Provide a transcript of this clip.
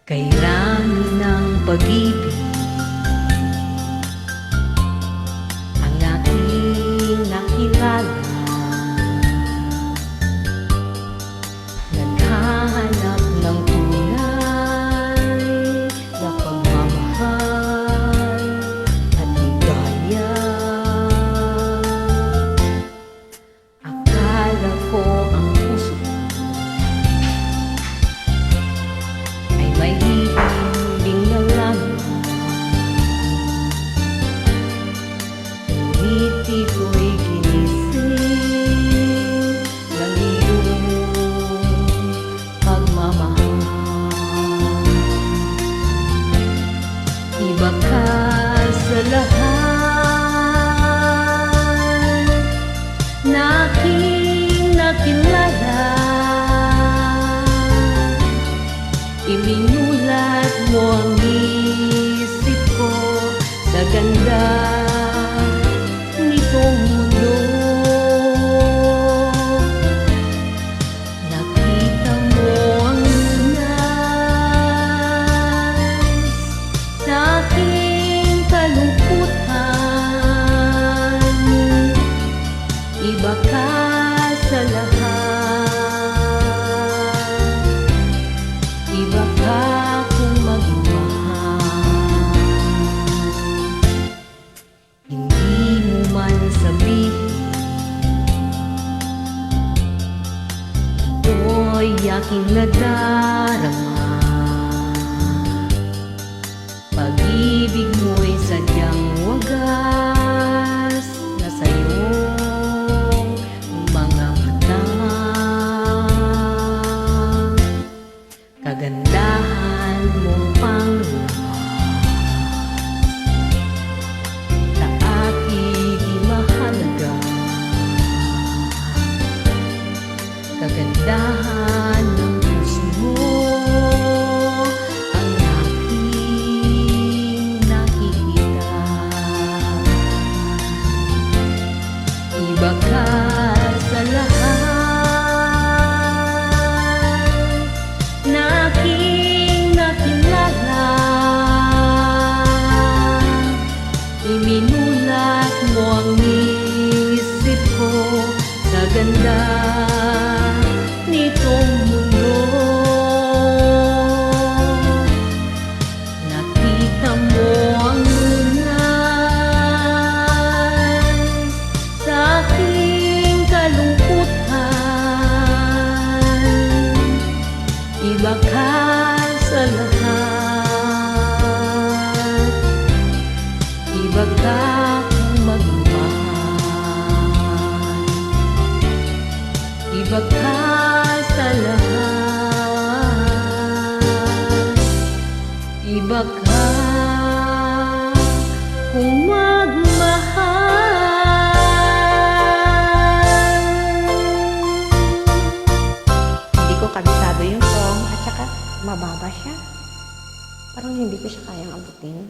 Kailan ng pag-ibig ang aking nakilala, naghahanap ng tunay na pagmamahal at ligaya. Akala ko ang puso ay may hihinding na lamang, ngunit ito'y ginising ng iyong pagmamahal. Iba ka sa lahat na aking nakilala. Iminulat mo ang isip ko sa ganda nitong mundo. Nakita mo ang lunas sa aking kalungkutan. Iba ka sa lahat, iba ka kung magmahal. Hindi mo man sabihin, ito'y aking nadarama. Pag-ibig mo'y sadyang wagas na sa'yong mga mata. Kagandahan mong panglabas sa aking di mahalaga. Kagandahan ng puso mo ang aking nakikita. Iba ka sa lahat na aking nakilala. Iminulat mo ang isip ko sa ganda nitong mundo. Nakita mo ang lunas sa aking kalungkutan. Iba ka sa lahat, iba ka kung magmahal. Iba ka sa lahat, iba ka kung magmahal. Hindi ko kabisado yung song at saka mababa siya. Parang hindi ko siya kayang abutin.